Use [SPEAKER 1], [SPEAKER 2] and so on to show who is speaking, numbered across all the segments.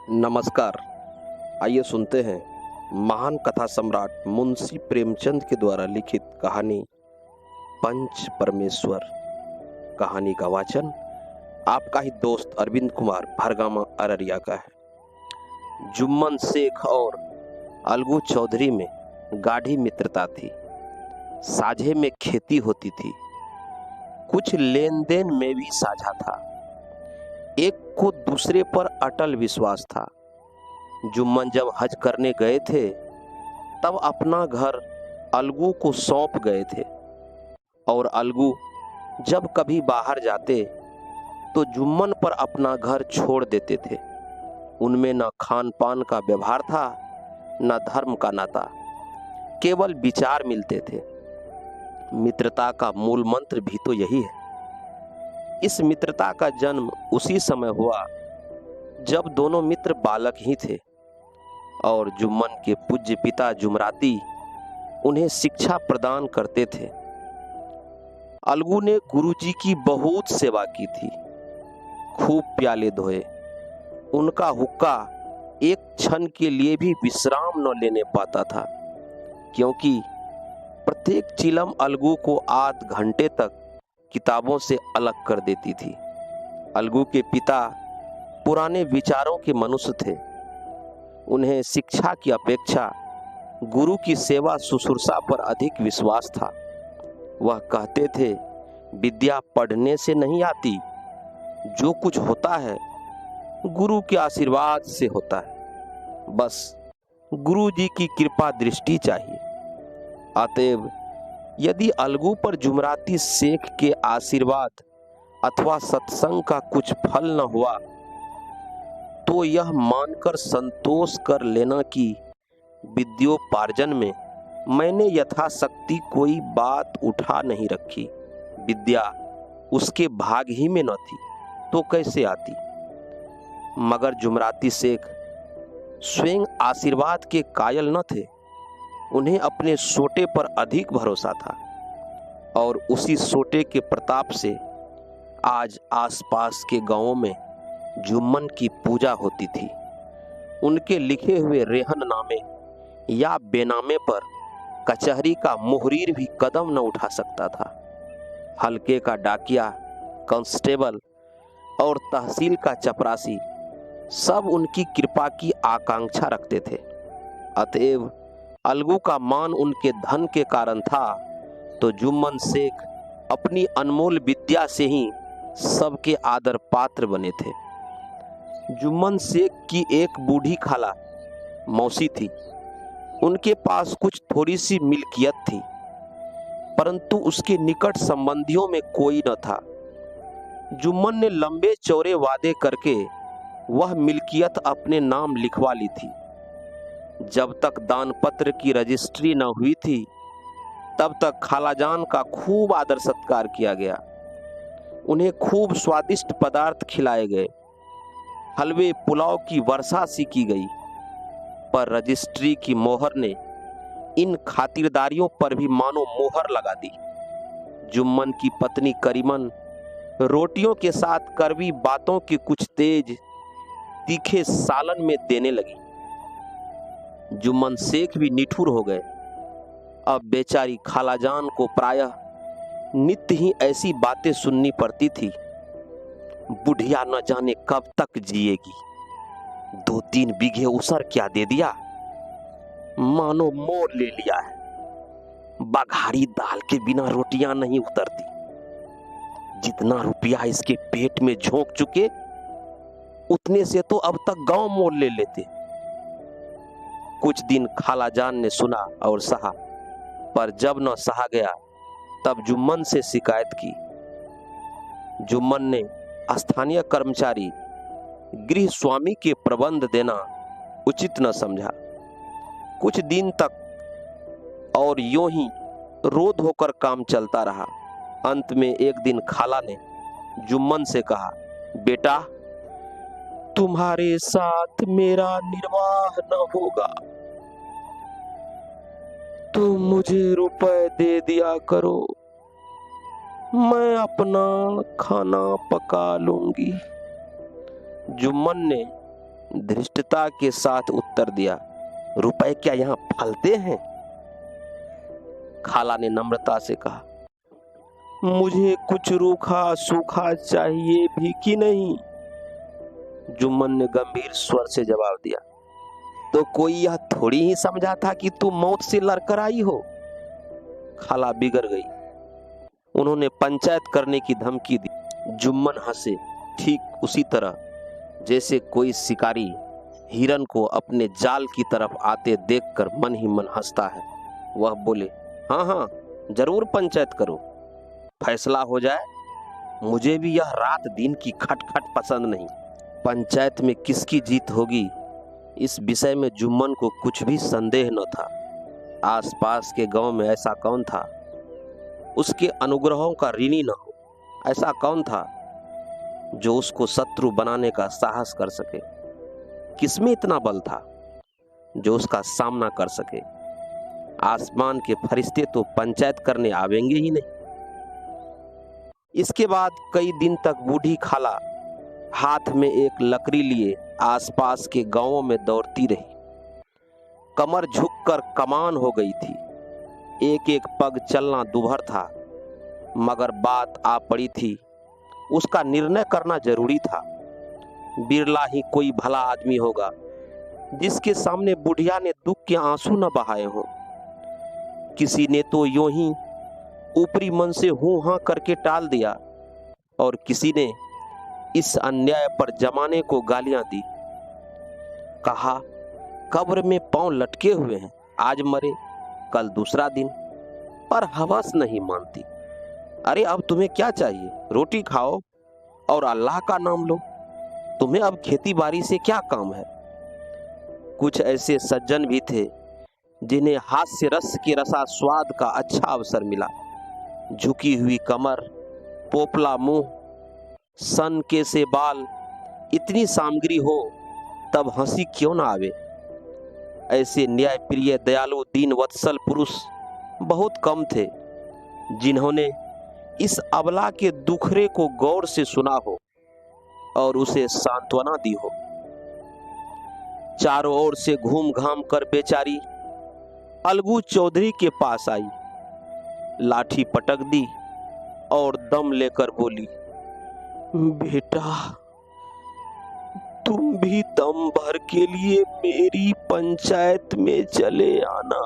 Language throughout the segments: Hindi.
[SPEAKER 1] नमस्कार। आइए सुनते हैं महान कथा सम्राट मुंशी प्रेमचंद के द्वारा लिखित कहानी पंच परमेश्वर। कहानी का वाचन आपका ही दोस्त अरविंद कुमार भरगामा अररिया का है। जुम्मन शेख और अलगू चौधरी में गाढ़ी मित्रता थी। साझे में खेती होती थी, कुछ लेन देन में भी साझा था। एक को दूसरे पर अटल विश्वास था। जुम्मन जब हज करने गए थे तब अपना घर अलगू को सौंप गए थे, और अलगू जब कभी बाहर जाते तो जुम्मन पर अपना घर छोड़ देते थे। उनमें न खान पान का व्यवहार था, न धर्म का नाता, केवल विचार मिलते थे। मित्रता का मूल मंत्र भी तो यही है। इस मित्रता का जन्म उसी समय हुआ जब दोनों मित्र बालक ही थे और जुम्मन के पूज्य पिता जुमराती उन्हें शिक्षा प्रदान करते थे। अलगू ने गुरुजी की बहुत सेवा की थी, खूब प्याले धोए। उनका हुक्का एक क्षण के लिए भी विश्राम न लेने पाता था, क्योंकि प्रत्येक चिलम अलगू को आध घंटे तक किताबों से अलग कर देती थी। अलगू के पिता पुराने विचारों के मनुष्य थे। उन्हें शिक्षा की अपेक्षा गुरु की सेवा शुश्रूषा पर अधिक विश्वास था। वह कहते थे, विद्या पढ़ने से नहीं आती, जो कुछ होता है गुरु के आशीर्वाद से होता है। बस गुरु जी की कृपा दृष्टि चाहिए। अतएव यदि अलगू पर जुमराती शेख के आशीर्वाद अथवा सत्संग का कुछ फल न हुआ तो यह मानकर संतोष कर लेना कि विद्योपार्जन में मैंने यथाशक्ति कोई बात उठा नहीं रखी। विद्या उसके भाग ही में न थी तो कैसे आती। मगर जुमराती शेख स्वयं आशीर्वाद के कायल न थे। उन्हें अपने सोटे पर अधिक भरोसा था, और उसी सोटे के प्रताप से आज आसपास के गांवों में जुम्मन की पूजा होती थी। उनके लिखे हुए रेहननामे या बेनामे पर कचहरी का मुहरीर भी कदम न उठा सकता था। हल्के का डाकिया, कांस्टेबल और तहसील का चपरासी सब उनकी कृपा की आकांक्षा रखते थे। अतएव अलगू का मान उनके धन के कारण था, तो जुम्मन शेख अपनी अनमोल विद्या से ही सबके आदर पात्र बने थे। जुम्मन शेख की एक बूढ़ी खाला मौसी थी। उनके पास कुछ थोड़ी सी मिल्कियत थी, परंतु उसके निकट संबंधियों में कोई न था। जुम्मन ने लंबे चौड़े वादे करके वह मिल्कियत अपने नाम लिखवा ली थी। जब तक दान पत्र की रजिस्ट्री न हुई थी तब तक खालाजान का खूब आदर सत्कार किया गया। उन्हें खूब स्वादिष्ट पदार्थ खिलाए गए। हलवे पुलाव की वर्षा सी की गई, पर रजिस्ट्री की मोहर ने इन खातिरदारियों पर भी मानो मोहर लगा दी। जुम्मन की पत्नी करीमन रोटियों के साथ कड़वी बातों के कुछ तेज तीखे सालन में देने लगी। जुम्मन शेख भी निठुर हो गए। अब बेचारी खालाजान को प्रायः नित्य ही ऐसी बातें सुननी पड़ती थी। बुढ़िया न जाने कब तक जिएगी, 2-3 बीघे उसर क्या दे दिया, मानो मोल ले लिया है। बघारी दाल के बिना रोटियां नहीं उतरती। जितना रुपया इसके पेट में झोंक चुके उतने से तो अब तक गांव मोल ले लेते। कुछ दिन खालाजान ने सुना और सहा, पर जब न सहा गया तब जुम्मन से शिकायत की। जुम्मन ने स्थानीय कर्मचारी गृह स्वामी के प्रबंध देना उचित न समझा। कुछ दिन तक और यूं ही रोध होकर काम चलता रहा। अंत में एक दिन खाला ने जुम्मन से कहा, बेटा, तुम्हारे साथ मेरा निर्वाह न होगा, तुम मुझे रुपए दे दिया करो, मैं अपना खाना पका लूंगी। जुम्मन ने धृष्टता के साथ उत्तर दिया, रुपए क्या यहाँ फलते हैं? खाला ने नम्रता से कहा, मुझे कुछ रूखा सूखा चाहिए भी कि नहीं? जुम्मन ने गंभीर स्वर से जवाब दिया, तो कोई यह थोड़ी ही समझा था कि तू मौत से लड़कर आई हो। खाला बिगड़ गई। उन्होंने पंचायत करने की धमकी दी। जुम्मन हंसे, ठीक उसी तरह जैसे कोई शिकारी हिरन को अपने जाल की तरफ आते देखकर मन ही मन हंसता है। वह बोले, हाँ हाँ जरूर पंचायत करो, फैसला हो जाए। मुझे भी यह रात दिन की खटखट पसंद नहीं। पंचायत में किसकी जीत होगी इस विषय में जुम्मन को कुछ भी संदेह न था। आसपास के गांव में ऐसा कौन था उसके अनुग्रहों का ऋणी न हो? ऐसा कौन था जो उसको शत्रु बनाने का साहस कर सके? किसमें इतना बल था जो उसका सामना कर सके? आसमान के फरिश्ते तो पंचायत करने आवेंगे ही नहीं। इसके बाद कई दिन तक बूढ़ी खाला हाथ में एक लकड़ी लिए आसपास के गांवों में दौड़ती रही। कमर झुककर कमान हो गई थी। एक एक पग चलना दुभर था, मगर बात आ पड़ी थी। उसका निर्णय करना जरूरी था। बिरला ही कोई भला आदमी होगा जिसके सामने बुढ़िया ने दुख के आंसू न बहाए हों। किसी ने तो यूं ही ऊपरी मन से हूं हां करके टाल दिया और किसी ने इस अन्याय पर जमाने को गालियां दी। कहा, कब्र में पांव लटके हुए हैं, आज मरे कल दूसरा दिन, पर हवस नहीं मानती। अरे अब तुम्हें क्या चाहिए? रोटी खाओ और अल्लाह का नाम लो। तुम्हें अब खेती बाड़ी से क्या काम है? कुछ ऐसे सज्जन भी थे जिन्हें हास्य रस के रसा स्वाद का अच्छा अवसर मिला। झुकी हुई कमर, पोपला मुंह, सन के से बाल, इतनी सामग्री हो तब हंसी क्यों ना आवे? ऐसे न्याय प्रिय दयालु दीन वत्सल पुरुष बहुत कम थे जिन्होंने इस अबला के दुखरे को गौर से सुना हो और उसे सांत्वना दी हो। चारों ओर से घूम घाम कर बेचारी अलगू चौधरी के पास आई, लाठी पटक दी और दम लेकर बोली, बेटा तुम भी दम भर के लिए मेरी पंचायत में चले आना।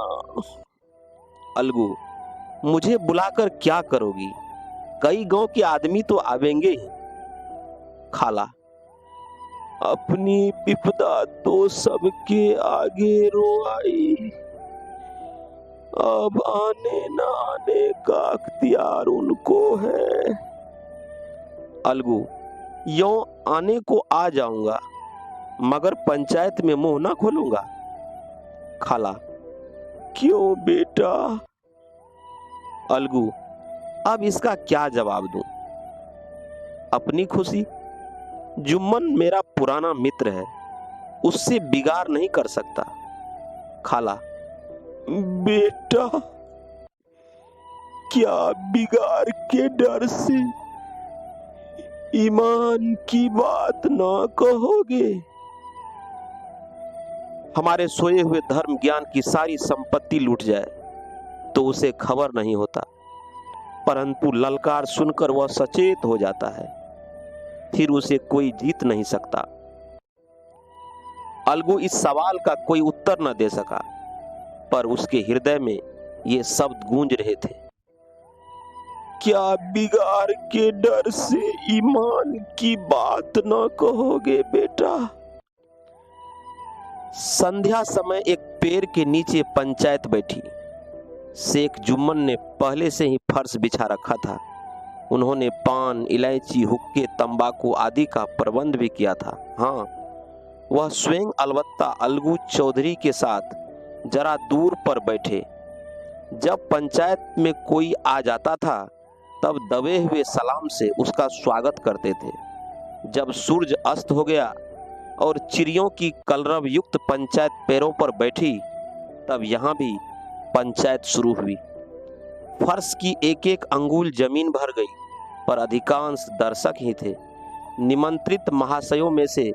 [SPEAKER 1] अलगू, मुझे बुलाकर क्या करोगी? कई गांव के आदमी तो आवेंगे ही। खाला, अपनी विपदा तो सबके आगे रो आई, अब आने न आने का अख्तियार उनको है। अलगू, यों आने को आ जाऊंगा मगर पंचायत में मुंह ना खोलूंगा। खाला, क्यों बेटा? अलगू, अब इसका क्या जवाब दूं? अपनी खुशी। जुम्मन मेरा पुराना मित्र है, उससे बिगाड़ नहीं कर सकता। खाला, बेटा क्या बिगाड़ के डर से ईमान की बात ना कहोगे? हमारे सोए हुए धर्म ज्ञान की सारी संपत्ति लूट जाए तो उसे खबर नहीं होता, परंतु ललकार सुनकर वह सचेत हो जाता है, फिर उसे कोई जीत नहीं सकता। अलगू इस सवाल का कोई उत्तर न दे सका, पर उसके हृदय में ये शब्द गूंज रहे थे, क्या बिगाड़ के डर से ईमान की बात न कहोगे बेटा? संध्या समय एक पेड़ के नीचे पंचायत बैठी। शेख जुम्मन ने पहले से ही फर्श बिछा रखा था। उन्होंने पान, इलायची, हुक्के, तंबाकू आदि का प्रबंध भी किया था। हाँ, वह स्वयं अलबत्ता अलगू चौधरी के साथ जरा दूर पर बैठे। जब पंचायत में कोई आ जाता था तब दबे हुए सलाम से उसका स्वागत करते थे। जब सूरज अस्त हो गया और चिड़ियों की कलरव युक्त पंचायत पैरों पर बैठी, तब यहाँ भी पंचायत शुरू हुई। फर्श की एक एक अंगुल जमीन भर गई, पर अधिकांश दर्शक ही थे। निमंत्रित महाशयों में से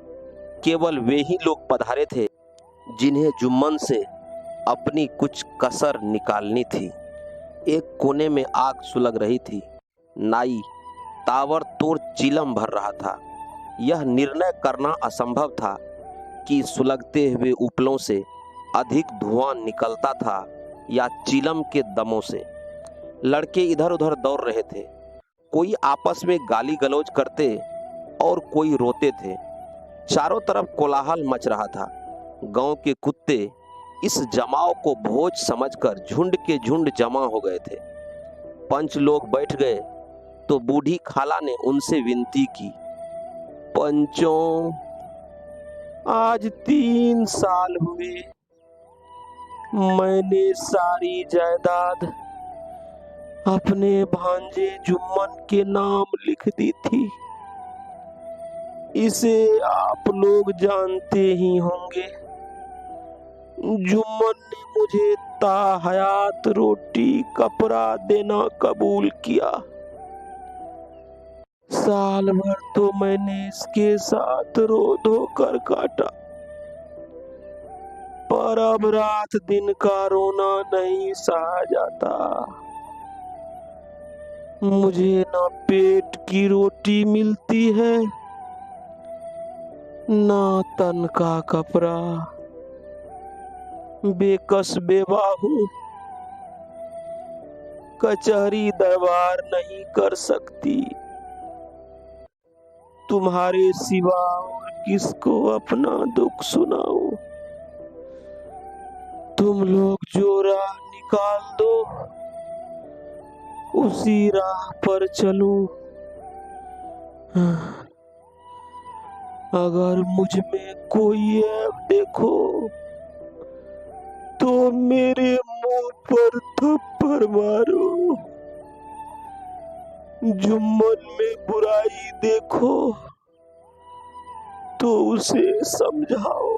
[SPEAKER 1] केवल वे ही लोग पधारे थे जिन्हें जुम्मन से अपनी कुछ कसर निकालनी थी। एक कोने में आग सुलग रही थी। नाई ताबड़तोड़ चिलम भर रहा था। यह निर्णय करना असंभव था कि सुलगते हुए उपलों से अधिक धुआं निकलता था या चिलम के दमों से। लड़के इधर उधर दौड़ रहे थे। कोई आपस में गाली गलौज करते और कोई रोते थे। चारों तरफ कोलाहल मच रहा था। गांव के कुत्ते इस जमाव को भोज समझकर झुंड के झुंड जमा हो गए थे। पंच लोग बैठ गए तो बूढ़ी खाला ने उनसे विनती की, पंचों, आज 3 साल हुए मैंने सारी जायदाद अपने भांजे जुम्मन के नाम लिख दी थी। इसे आप लोग जानते ही होंगे। जुम्मन ने मुझे ताहयात रोटी कपड़ा देना कबूल किया। साल भर तो मैंने इसके साथ रो धो कर काटा, पर अब रात दिन का रोना नहीं सहा जाता। मुझे ना पेट की रोटी मिलती है, ना तन का कपड़ा। बेकस बेवा हूँ, कचहरी दरबार नहीं कर सकती। तुम्हारे सिवा और किसको अपना दुख सुनाऊं? तुम लोग जो राह निकाल दो, उसी राह पर चलूं। अगर मुझ में कोई ऐब देखो तो मेरे मुंह पर थप्पड़ मारो। जुम्मन में बुराई देखो तो उसे समझाओ,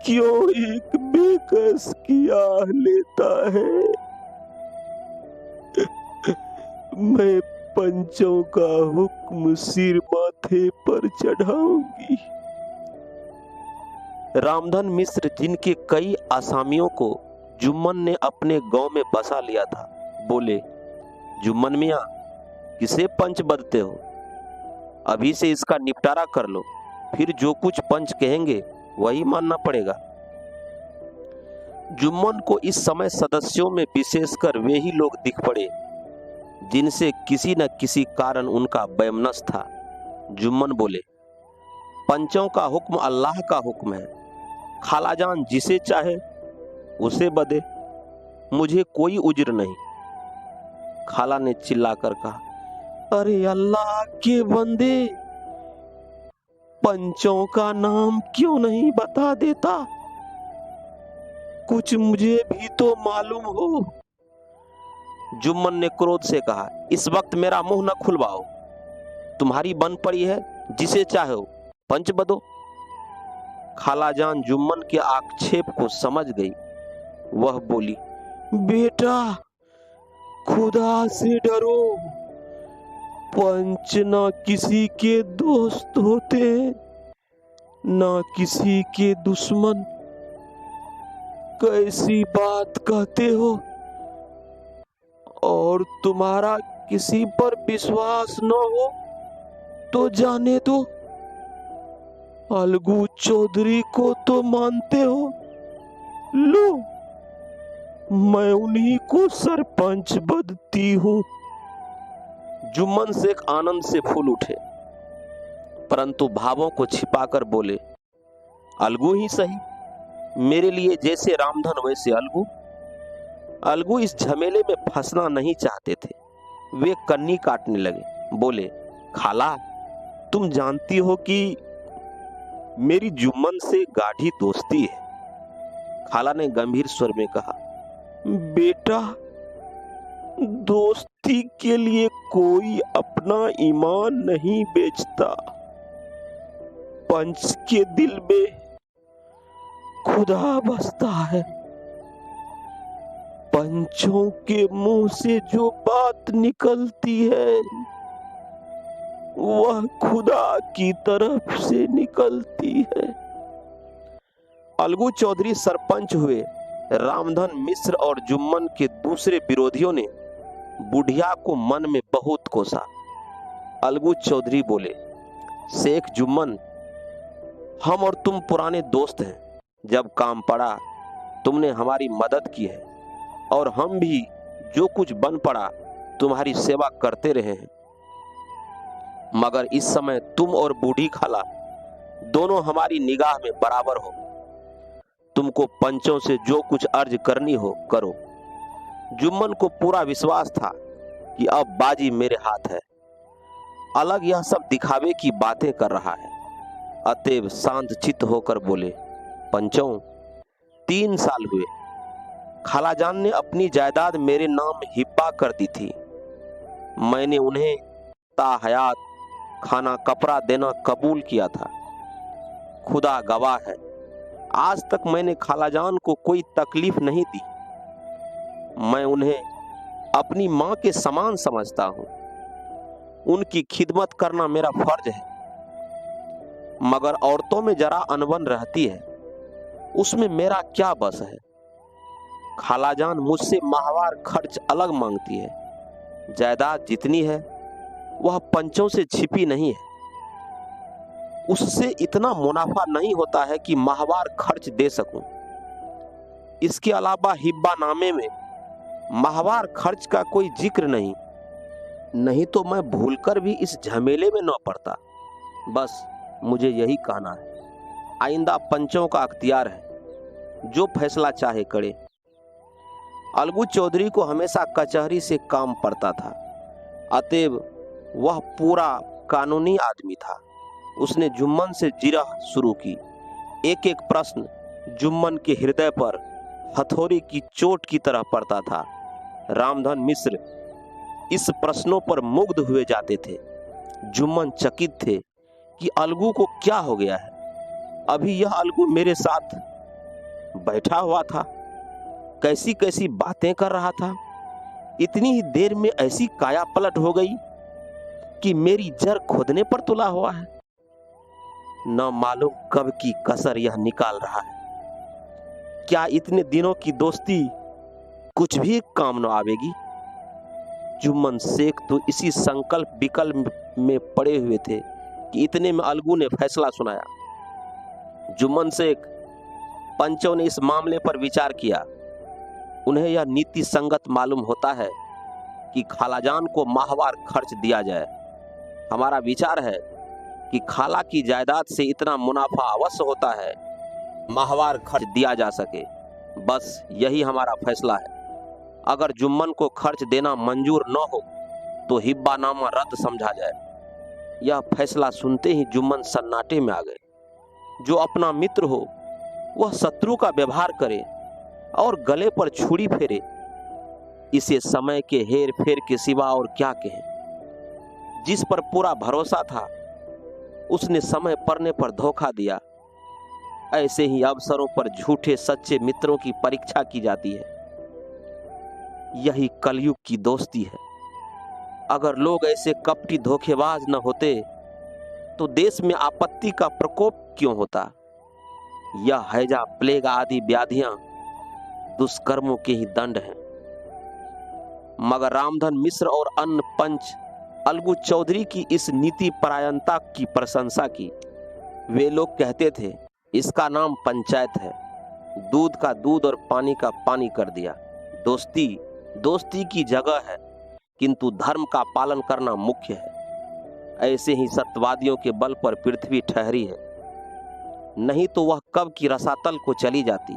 [SPEAKER 1] क्यों एक बेकस की आह लेता है। मैं पंचों का हुक्म सिर माथे पर चढ़ाऊंगी। रामधन मिश्र, जिनके कई आसामियों को जुम्मन ने अपने गांव में बसा लिया था, बोले, जुम्मन मियाँ, किसे पंच बदते हो? अभी से इसका निपटारा कर लो, फिर जो कुछ पंच कहेंगे वही मानना पड़ेगा। जुम्मन को इस समय सदस्यों में विशेषकर वे ही लोग दिख पड़े जिनसे किसी न किसी कारण उनका वैमनस्य था। जुम्मन बोले, पंचों का हुक्म अल्लाह का हुक्म है। खालाजान जिसे चाहे उसे बदे, मुझे कोई उज्र नहीं। खाला ने चिल्लाकर कहा, अरे अल्लाह के बंदे, पंचों का नाम क्यों नहीं बता देता? कुछ मुझे भी तो मालूम हो। जुम्मन ने क्रोध से कहा, इस वक्त मेरा मुंह न खुलवाओ। तुम्हारी बन पड़ी है, जिसे चाहो पंच बदो। खालाजान जुम्मन के आक्षेप को समझ गई। वह बोली, बेटा, खुदा से डरो। पंच ना किसी के दोस्त होते, ना किसी के दुश्मन। कैसी बात कहते हो? और तुम्हारा किसी पर विश्वास न हो तो जाने दो। अलगू चौधरी को तो मानते हो? लो, मैं उन्हीं को सरपंच बदती हूँ। जुम्मन शेख आनंद से फूल उठे, परंतु भावों को छिपाकर बोले, अलगू ही सही, मेरे लिए जैसे रामधन वैसे अलगू। अलगू इस झमेले में फंसना नहीं चाहते थे। वे कन्नी काटने लगे। बोले, खाला, तुम जानती हो कि मेरी जुम्मन से गाढ़ी दोस्ती है। खाला ने गंभीर स्वर में कहा, बेटा, दोस्ती के लिए कोई अपना ईमान नहीं बेचता। पंच के दिल में खुदा बसता है। पंचों के मुंह से जो बात निकलती है वह खुदा की तरफ से निकलती है। अलगू चौधरी सरपंच हुए। रामधन मिश्र और जुम्मन के दूसरे विरोधियों ने बुढ़िया को मन में बहुत कोसा। अलगू चौधरी बोले, शेख जुम्मन, हम और तुम पुराने दोस्त हैं। जब काम पड़ा तुमने हमारी मदद की है और हम भी जो कुछ बन पड़ा तुम्हारी सेवा करते रहे हैं। मगर इस समय तुम और बूढ़ी खाला दोनों हमारी निगाह में बराबर हो। तुमको पंचों से जो कुछ अर्ज करनी हो करो। जुम्मन को पूरा विश्वास था कि अब बाजी मेरे हाथ है। अलग यह सब दिखावे की बातें कर रहा है। अतएव शांत चित्त होकर बोले, पंचों, 3 साल हुए। खालाजान ने अपनी जायदाद मेरे नाम हिब्बा कर दी थी। मैंने उन्हें ताहयात खाना कपड़ा देना कबूल किया था। खुदा गवाह है, आज तक मैंने खालाजान को कोई तकलीफ नहीं दी। मैं उन्हें अपनी मां के समान समझता हूं। उनकी खिदमत करना मेरा फर्ज है। मगर औरतों में जरा अनबन रहती है, उसमें मेरा क्या बस है। खालाजान मुझसे माहवार खर्च अलग मांगती है। जायदाद जितनी है वह पंचों से छिपी नहीं है। उससे इतना मुनाफा नहीं होता है कि माहवार खर्च दे सकूं। इसके अलावा हिब्बा नामे में माहवार खर्च का कोई जिक्र नहीं तो मैं भूलकर भी इस झमेले में न पड़ता। बस मुझे यही कहना है। आइंदा पंचों का अख्तियार है, जो फैसला चाहे करे। अलगू चौधरी को हमेशा कचहरी से काम पड़ता था, अतएव वह पूरा कानूनी आदमी था। उसने जुम्मन से जिरह शुरू की। एक एक प्रश्न जुम्मन के हृदय पर हथौड़ी की चोट की तरह पड़ता था। रामधन मिश्र इस प्रश्नों पर मुग्ध हुए जाते थे। जुम्मन चकित थे कि अलगू को क्या हो गया है। अभी यह अलगू मेरे साथ बैठा हुआ था, कैसी कैसी बातें कर रहा था। इतनी ही देर में ऐसी काया पलट हो गई कि मेरी जड़ खोदने पर तुला हुआ है। न मालूम कब की कसर यह निकाल रहा है। क्या इतने दिनों की दोस्ती कुछ भी काम न आवेगी। जुम्मन शेख तो इसी संकल्प विकल्प में पड़े हुए थे कि इतने में अलगू ने फैसला सुनाया। जुम्मन शेख, पंचों ने इस मामले पर विचार किया। उन्हें यह नीति संगत मालूम होता है कि खालाजान को माहवार खर्च दिया जाए। हमारा विचार है कि खाला की जायदाद से इतना मुनाफा अवश्य होता है, माहवार खर्च दिया जा सके। बस यही हमारा फैसला है। अगर जुम्मन को खर्च देना मंजूर न हो तो हिब्बानामा रद्द समझा जाए। यह फैसला सुनते ही जुम्मन सन्नाटे में आ गए। जो अपना मित्र हो वह शत्रु का व्यवहार करे और गले पर छुरी फेरे, इसे समय के हेर फेर के सिवा और क्या कहें। जिस पर पूरा भरोसा था उसने समय पड़ने पर धोखा दिया। ऐसे ही अवसरों पर झूठे सच्चे मित्रों की परीक्षा की जाती है। यही कलयुग की दोस्ती है। अगर लोग ऐसे कपटी धोखेबाज न होते तो देश में आपत्ति का प्रकोप क्यों होता। यह हैजा, प्लेग आदि व्याधियां दुष्कर्मों के ही दंड हैं। मगर रामधन मिश्र और अन्य पंच अलगू चौधरी की इस नीति परायणता की प्रशंसा की। वे लोग कहते थे, इसका नाम पंचायत है। दूध का दूध और पानी का पानी कर दिया। दोस्ती की जगह है, किंतु धर्म का पालन करना मुख्य है। ऐसे ही सत्यवादियों के बल पर पृथ्वी ठहरी है, नहीं तो वह कब की रसातल को चली जाती।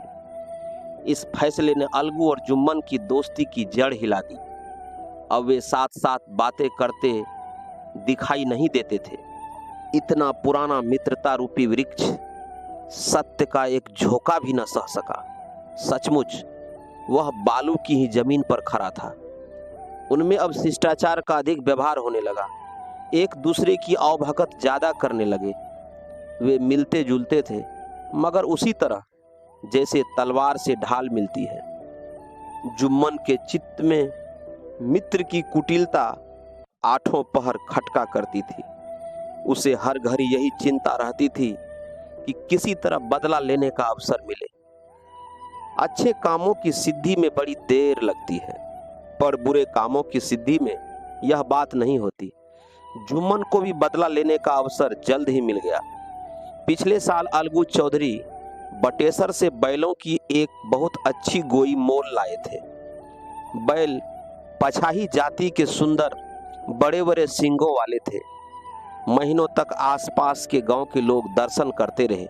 [SPEAKER 1] इस फैसले ने अलगू और जुम्मन की दोस्ती की जड़ हिला दी। अब वे साथ साथ बातें करते दिखाई नहीं देते थे। इतना पुराना मित्रता रूपी वृक्ष सत्य का एक झोंका भी न सह सका। सचमुच वह बालू की ही जमीन पर खड़ा था। उनमें अब शिष्टाचार का अधिक व्यवहार होने लगा। एक दूसरे की अवभगत ज्यादा करने लगे। वे मिलते जुलते थे, मगर उसी तरह जैसे तलवार से ढाल मिलती है। जुम्मन के चित्त में मित्र की कुटिलता आठों पहर खटका करती थी। उसे हर घड़ी यही चिंता रहती थी कि किसी तरह बदला लेने का अवसर मिले। अच्छे कामों की सिद्धि में बड़ी देर लगती है, पर बुरे कामों की सिद्धि में यह बात नहीं होती। जुम्मन को भी बदला लेने का अवसर जल्द ही मिल गया। पिछले साल अलगू चौधरी बटेसर से बैलों की एक बहुत अच्छी गोई मोल लाए थे। बैल पछाही जाति के सुंदर बड़े बड़े सींगों वाले थे। महीनों तक आसपास के गांव के लोग दर्शन करते रहे।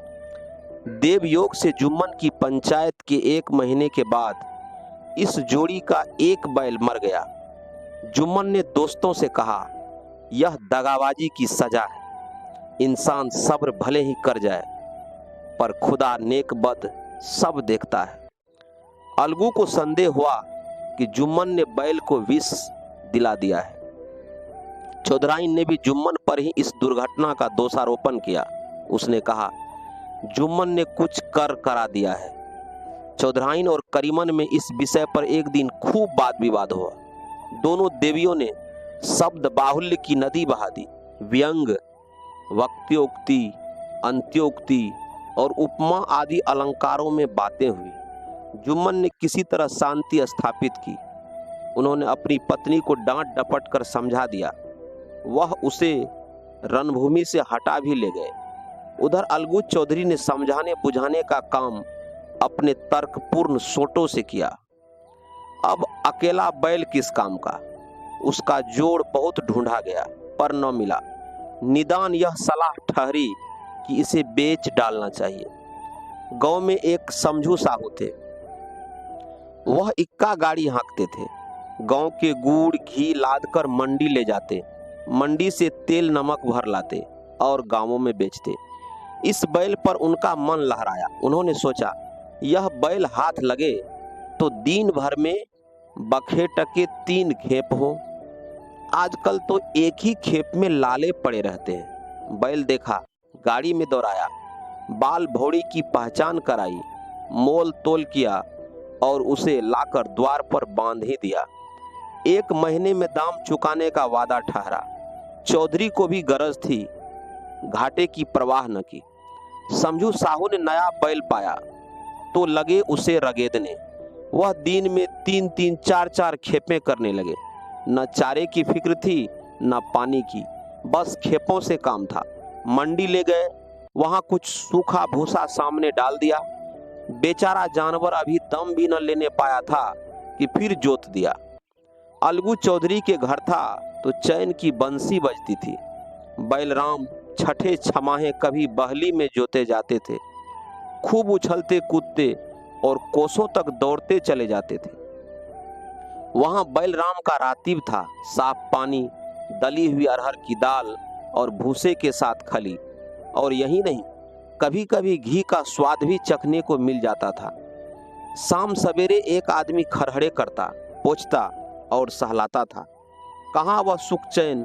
[SPEAKER 1] देवयोग से जुम्मन की पंचायत के 1 महीने के बाद इस जोड़ी का एक बैल मर गया। जुम्मन ने दोस्तों से कहा, यह दगाबाजी की सजा है। इंसान सब्र भले ही कर जाए, पर खुदा नेक बद सब देखता है। अलगू को संदेह हुआ कि जुम्मन ने बैल को विष दिला दिया है। चौधराइन ने भी जुम्मन पर ही इस दुर्घटना का दोषारोपण किया। उसने कहा, जुम्मन ने कुछ कर करा दिया है। चौधराइन और करीमन में इस विषय पर एक दिन खूब वाद विवाद हुआ। दोनों देवियों ने शब्द बाहुल्य की नदी बहा दी। व्यंग, वक्त्योक्ति, अंत्योक्ति और उपमा आदि अलंकारों में बातें हुई। जुम्मन ने किसी तरह शांति स्थापित की। उन्होंने अपनी पत्नी को डांट डपट कर समझा दिया। वह उसे रणभूमि से हटा भी ले गए। उधर अलगू चौधरी ने समझाने बुझाने का काम अपने तर्कपूर्ण सोटों से किया। अब अकेला बैल किस काम का? उसका जोड़ बहुत ढूंढा गया, पर न मिला। निदान यह सलाह ठहरी कि इसे बेच डालना चाहिए। गांव में एक समझू साहू थे। वह इक्का गाड़ी हाँकते थे। गांव के गुड़ घी लादकर मंडी ले जाते, मंडी से तेल नमक भर लाते और गांवों में बेचते। इस बैल पर उनका मन लहराया। उन्होंने सोचा, यह बैल हाथ लगे तो दिन भर में बखेटके 3 खेप हो। आजकल तो एक ही खेप में लाले पड़े रहते हैं। बैल देखा, गाड़ी में दौड़ाया, बाल भौड़ी की पहचान कराई, मोल तोल किया और उसे लाकर द्वार पर बांध ही दिया। 1 महीने में दाम चुकाने का वादा ठहरा। चौधरी को भी गरज थी, घाटे की परवाह न की। समझू साहू ने नया बैल पाया तो लगे उसे रगेदने। वह दिन में 3-3, 4-4 खेपें करने लगे। न चारे की फिक्र थी न पानी की, बस खेपों से काम था। मंडी ले गए, वहां कुछ सूखा भूसा सामने डाल दिया। बेचारा जानवर अभी दम भी न लेने पाया था कि फिर जोत दिया। अलगू चौधरी के घर था तो चैन की बंसी बजती थी। बैलराम छठे छमाहे कभी बहली में जोते जाते थे। खूब उछलते कूदते और कोसों तक दौड़ते चले जाते थे। वहां बैलराम का रातिब था, साफ पानी, दली हुई अरहर की दाल और भूसे के साथ खली। और यही नहीं, कभी कभी घी का स्वाद भी चखने को मिल जाता था। शाम सवेरे एक आदमी खरहड़े करता, पोंछता और सहलाता था। कहाँ वह सुख चैन,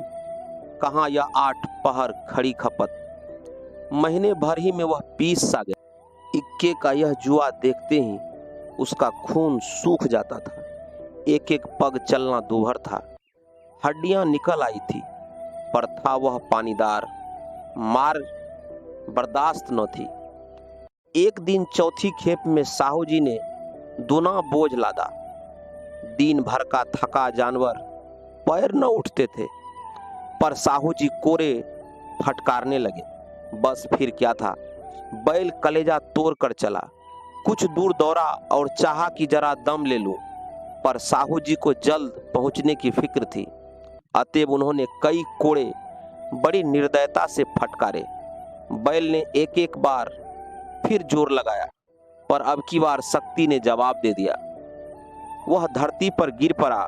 [SPEAKER 1] कहाँ यह 8 पहर खड़ी खपत। महीने भर ही में वह पीस सा गया। इक्के का यह जुआ देखते ही उसका खून सूख जाता था। एक एक पग चलना दूभर था। हड्डियां निकल आई थी, पर था वह पानीदार। मार बर्दाश्त न थी। एक दिन चौथी खेप में साहू जी ने दूना बोझ लादा। दिन भर का थका जानवर पैर न उठते थे, पर साहू जी कोरे फटकारने लगे। बस फिर क्या था, बैल कलेजा तोड़ कर चला। कुछ दूर दौड़ा और चाहा कि जरा दम ले लूं, पर साहू जी को जल्द पहुंचने की फिक्र थी। अतएव उन्होंने कई कोड़े बड़ी निर्दयता से फटकारे। बैल ने एक एक बार फिर जोर लगाया, पर अब की बार शक्ति ने जवाब दे दिया। वह धरती पर गिर पड़ा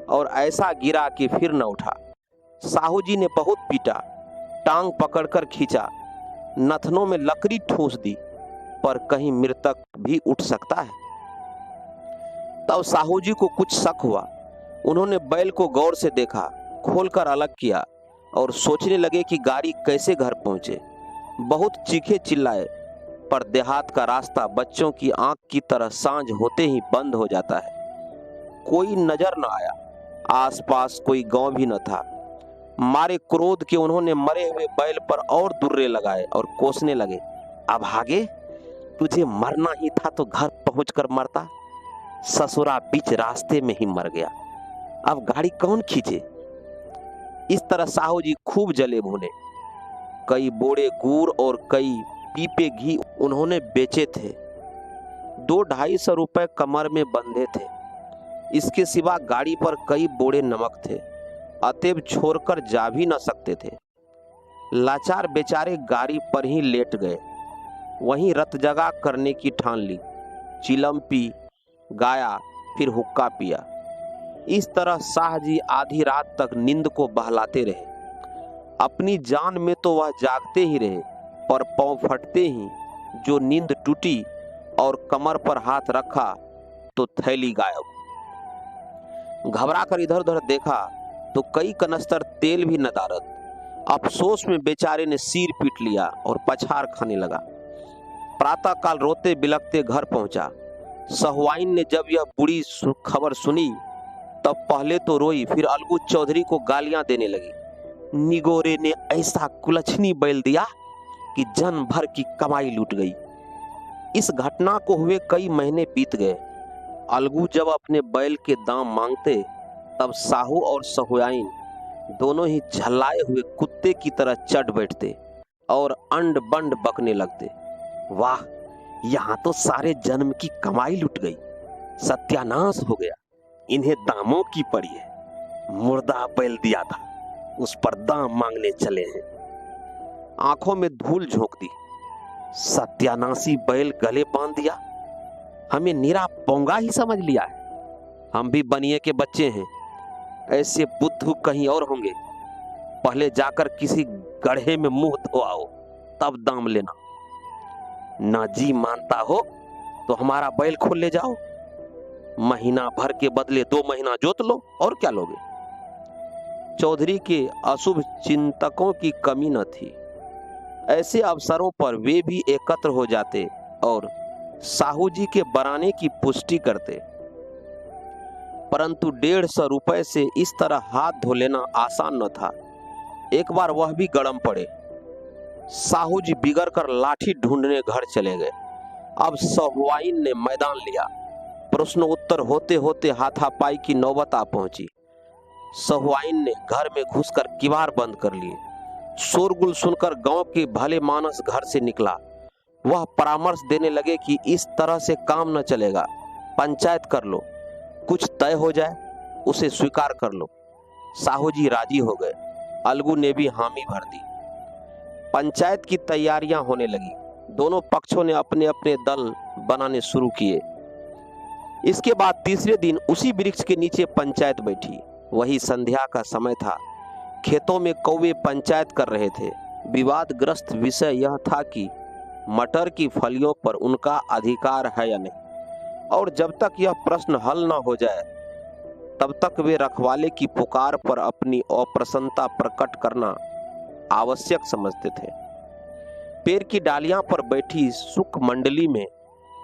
[SPEAKER 1] और ऐसा गिरा कि फिर न उठा। साहू जी ने बहुत पीटा, टांग पकड़कर खींचा, नथनों में लकड़ी ठूंस दी, पर कहीं मृतक भी उठ सकता है। तब साहू जी को कुछ शक हुआ। उन्होंने बैल को गौर से देखा, खोलकर अलग किया और सोचने लगे कि गाड़ी कैसे घर पहुंचे। बहुत चीखे चिल्लाए, पर देहात का रास्ता बच्चों की आंख की तरह सांझ होते ही बंद हो जाता है। कोई नजर न आया। आसपास कोई गांव भी न था। मारे क्रोध के उन्होंने मरे हुए बैल पर और दुर्रे लगाए और कोसने लगे, अब आगे तुझे मरना ही था तो घर पहुंचकर मरता, ससुरा बीच रास्ते में ही मर गया, अब गाड़ी कौन खींचे। इस तरह साहू जी खूब जले भुने। कई बोरे गुड़ और कई पीपे घी उन्होंने बेचे थे। 200-250 रुपए कमर में बंधे थे। इसके सिवा गाड़ी पर कई बोरे नमक थे, अतएव छोड़कर जा भी न सकते थे। लाचार बेचारे गाड़ी पर ही लेट गए। वहीं रत जगा करने की ठान ली। चिलम पी, गाया, फिर हुक्का पिया। इस तरह शाह जी आधी रात तक नींद को बहलाते रहे। अपनी जान में तो वह जागते ही रहे, पर पांव फटते ही जो नींद टूटी और कमर पर हाथ रखा तो थैली गायब। घबरा कर इधर उधर देखा तो कई कनस्तर तेल भी नदारद। अफसोस में बेचारे ने सिर पीट लिया और पछाड़ खाने लगा। प्रातःकाल रोते बिलखते घर पहुंचा। सहुआइन ने जब यह बुरी खबर सुनी तब पहले तो रोई, फिर अलगू चौधरी को गालियां देने लगी। निगोरे ने ऐसा कुलछनी बैल दिया कि जन भर की कमाई लूट गई। इस घटना को हुए कई महीने बीत गए। अलगू जब अपने बैल के दाम मांगते तब साहू और सहुआइन दोनों ही झल्लाए हुए कुत्ते की तरह चढ़ बैठते और अंड बंड बकने लगते। वाह, यहाँ तो सारे जन्म की कमाई लुट गई, सत्यानाश हो गया, इन्हें दामों की पड़ी है। मुर्दा बैल दिया था, उस पर दाम मांगने चले हैं। आंखों में धूल झोंक दी। सत्यानाशी बैल गले बांध दिया, हमें निरा पोंगा ही समझ लिया है। हम भी बनिए के बच्चे हैं, ऐसे बुद्धू कहीं और होंगे। पहले जाकर किसी गड्ढे में मुंह धो आओ, तब दाम लेना। ना जी मानता हो तो हमारा बैल खोल ले जाओ, महीना भर के बदले 2 महीना जोत लो, और क्या लोगे। चौधरी के अशुभ चिंतकों की कमी न थी। ऐसे अवसरों पर वे भी एकत्र हो जाते और साहू जी के बराने की पुष्टि करते। परंतु 150 रुपए से इस तरह हाथ धो लेना आसान न था। एक बार वह भी गड़म पड़े। साहू जी बिगड़ कर लाठी ढूंढने घर चले गए। अब सहुआइन ने मैदान लिया। प्रश्न उत्तर होते होते हाथापाई की नौबत आ पहुंची। सहुआइन ने घर में घुसकर किवाड़ बंद कर लिए। शोरगुल सुनकर गांव के भले मानस घर से निकला। वह परामर्श देने लगे कि इस तरह से काम न चलेगा, पंचायत कर लो, कुछ तय हो जाए, उसे स्वीकार कर लो। साहू जी राजी हो गए। अलगू ने भी हामी भर दी। पंचायत की तैयारियां होने लगी। दोनों पक्षों ने अपने अपने दल बनाने शुरू किए। इसके बाद तीसरे दिन उसी वृक्ष के नीचे पंचायत बैठी। वही संध्या का समय था। खेतों में कौवे पंचायत कर रहे थे। विवादग्रस्त विषय यह था कि मटर की फलियों पर उनका अधिकार है या नहीं, और जब तक यह प्रश्न हल न हो जाए तब तक वे रखवाले की पुकार पर अपनी अप्रसन्नता प्रकट करना आवश्यक समझते थे। पेड़ की डालियां पर बैठी सुख मंडली में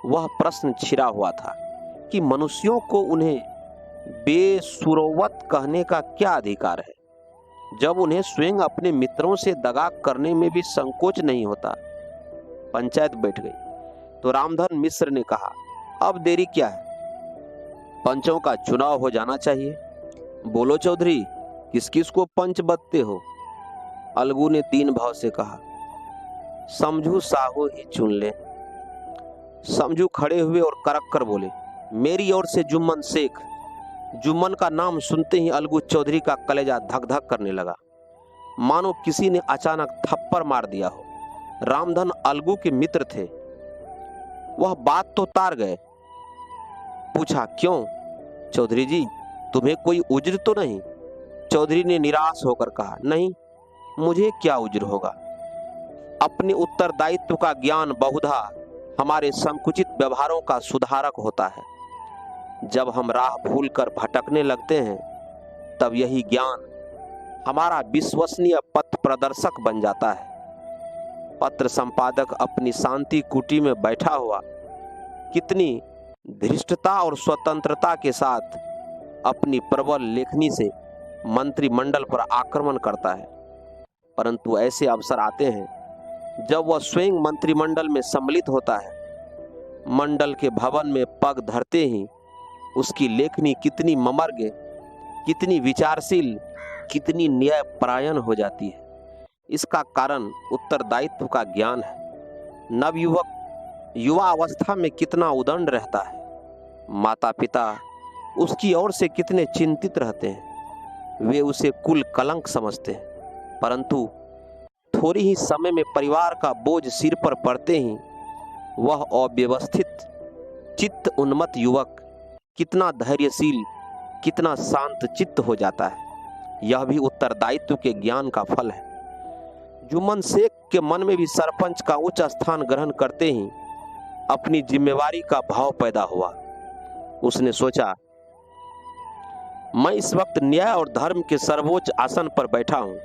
[SPEAKER 1] वह प्रश्न छिरा हुआ था कि मनुष्यों को उन्हें बेसुरोवत कहने का क्या अधिकार है, जब उन्हें स्वयं अपने मित्रों से दगा करने में भी संकोच नहीं होता। पंचायत बैठ गई तो रामधन मिश्र ने कहा, अब देरी क्या है, पंचों का चुनाव हो जाना चाहिए। बोलो चौधरी, किस किस को पंच बदते हो। अलगू ने दीन भाव से कहा, समझू साहू ही चुन ले। समझू खड़े हुए और करक कर बोले, मेरी ओर से जुम्मन शेख। जुम्मन का नाम सुनते ही अलगू चौधरी का कलेजा धक धक करने लगा, मानो किसी ने अचानक थप्पड़ मार दिया हो। रामधन अलगू के मित्र थे। वह बात तो तार गए। पूछा, क्यों चौधरी जी, तुम्हें कोई उज्र तो नहीं। चौधरी ने निराश होकर कहा, नहीं, मुझे क्या उज्र होगा। अपने उत्तरदायित्व का ज्ञान बहुधा हमारे संकुचित व्यवहारों का सुधारक होता है। जब हम राह भूलकर भटकने लगते हैं तब यही ज्ञान हमारा विश्वसनीय पथ प्रदर्शक बन जाता है। पत्र संपादक अपनी शांति कुटी में बैठा हुआ कितनी धृष्टता और स्वतंत्रता के साथ अपनी प्रबल लेखनी से मंत्रिमंडल पर आक्रमण करता है, परंतु ऐसे अवसर आते हैं जब वह स्वयं मंत्रिमंडल में सम्मिलित होता है। मंडल के भवन में पग धरते ही उसकी लेखनी कितनी मर्मज्ञ, कितनी विचारशील, कितनी न्यायपरायण हो जाती है। इसका कारण उत्तरदायित्व का ज्ञान है। नवयुवक युवा अवस्था में कितना उदंड रहता है। माता पिता उसकी ओर से कितने चिंतित रहते हैं। वे उसे कुल कलंक समझते हैं, परंतु थोड़ी ही समय में परिवार का बोझ सिर पर पड़ते ही वह अव्यवस्थित चित्त उन्मत्त युवक कितना धैर्यशील, कितना शांत चित्त हो जाता है। यह भी उत्तरदायित्व के ज्ञान का फल है। जुम्मन शेख के मन में भी सरपंच का उच्च स्थान ग्रहण करते ही अपनी जिम्मेवारी का भाव पैदा हुआ। उसने सोचा, मैं इस वक्त न्याय और धर्म के सर्वोच्च आसन पर बैठा हूं।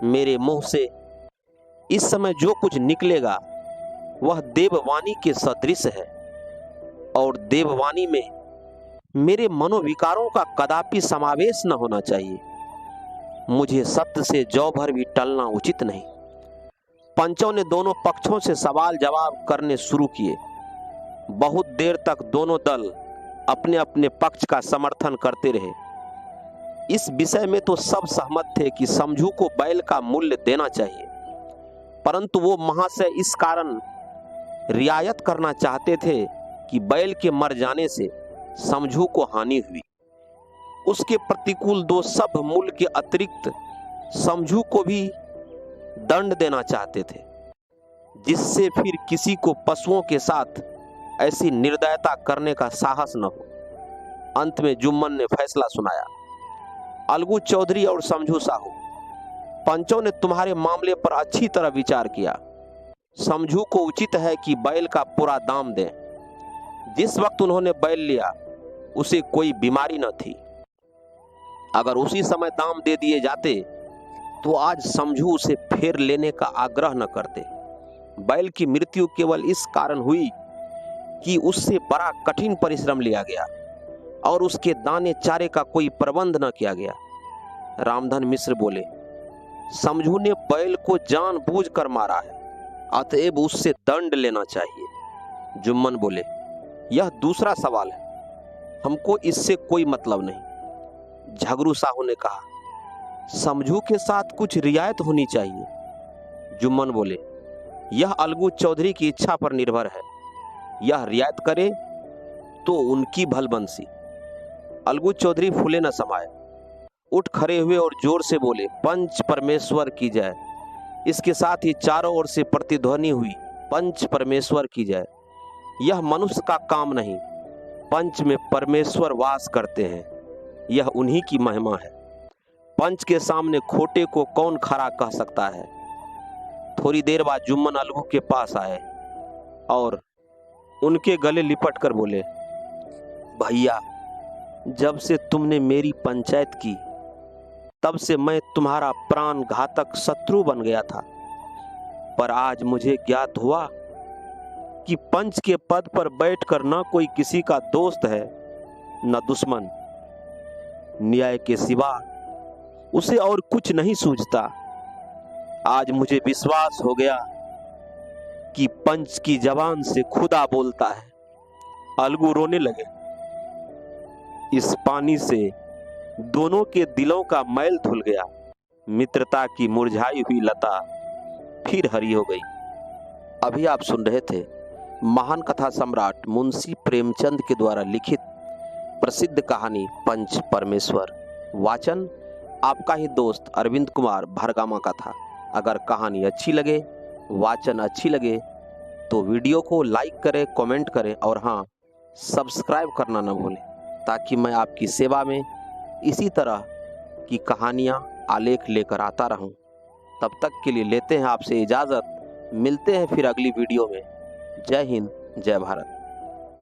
[SPEAKER 1] मेरे मुंह से इस समय जो कुछ निकलेगा वह देववाणी के सदृश है, और देववाणी में मेरे मनोविकारों का कदापि समावेश न होना चाहिए। मुझे सत्य से जौ भर भी टलना उचित नहीं। पंचों ने दोनों पक्षों से सवाल जवाब करने शुरू किए। बहुत देर तक दोनों दल अपने अपने पक्ष का समर्थन करते रहे। इस विषय में तो सब सहमत थे कि समझू को बैल का मूल्य देना चाहिए, परंतु वो महाशय इस कारण रियायत करना चाहते थे कि बैल के मर जाने से समझू को हानि हुई। उसके प्रतिकूल दो सब मूल्य के अतिरिक्त समझू को भी दंड देना चाहते थे, जिससे फिर किसी को पशुओं के साथ ऐसी निर्दयता करने का साहस न हो। अंत में जुम्मन ने फैसला सुनाया, अलगू चौधरी और समझू साहू, पंचों ने तुम्हारे मामले पर अच्छी तरह विचार किया। समझू को उचित है कि बैल का पूरा दाम दें। जिस वक्त उन्होंने बैल लिया उसे कोई बीमारी न थी। अगर उसी समय दाम दे दिए जाते तो आज समझू उसे फेर लेने का आग्रह न करते। बैल की मृत्यु केवल इस कारण हुई कि उससे बड़ा कठिन परिश्रम लिया गया और उसके दाने चारे का कोई प्रबंध न किया गया। रामधन मिश्र बोले, समझू ने बैल को जानबूझकर मारा है, अतएव उससे दंड लेना चाहिए। जुम्मन बोले, यह दूसरा सवाल है, हमको इससे कोई मतलब नहीं। झगरू साहू ने कहा, समझू के साथ कुछ रियायत होनी चाहिए। जुम्मन बोले, यह अलगू चौधरी की इच्छा पर निर्भर है। यह रियायत करे तो उनकी भलबंसी। अलगू चौधरी फूले न समाये, उठ खड़े हुए और जोर से बोले, पंच परमेश्वर की जय। इसके साथ ही चारों ओर से प्रतिध्वनि हुई, पंच परमेश्वर की जय। यह मनुष्य का काम नहीं, पंच में परमेश्वर वास करते हैं, यह उन्हीं की महिमा है। पंच के सामने खोटे को कौन खरा कह सकता है। थोड़ी देर बाद जुम्मन अलगू के पास आए और उनके गले लिपट कर बोले, भैया, जब से तुमने मेरी पंचायत की तब से मैं तुम्हारा प्राण घातक शत्रु बन गया था, पर आज मुझे ज्ञात हुआ कि पंच के पद पर बैठकर न कोई किसी का दोस्त है न दुश्मन। न्याय के सिवा उसे और कुछ नहीं सूझता। आज मुझे विश्वास हो गया कि पंच की जबान से खुदा बोलता है। अलगू रोने लगे। इस पानी से दोनों के दिलों का मैल धुल गया। मित्रता की मुरझाई हुई लता फिर हरी हो गई। अभी आप सुन रहे थे महान कथा सम्राट मुंशी प्रेमचंद के द्वारा लिखित प्रसिद्ध कहानी पंच परमेश्वर। वाचन आपका ही दोस्त अरविंद कुमार भरगामा का था। अगर कहानी अच्छी लगे, वाचन अच्छी लगे तो वीडियो को लाइक करें, कमेंट करें और हाँ, सब्सक्राइब करना न भूलें, ताकि मैं आपकी सेवा में इसी तरह की कहानियाँ आलेख लेकर आता रहूं। तब तक के लिए लेते हैं आपसे इजाज़त। मिलते हैं फिर अगली वीडियो में। जय हिंद, जय भारत।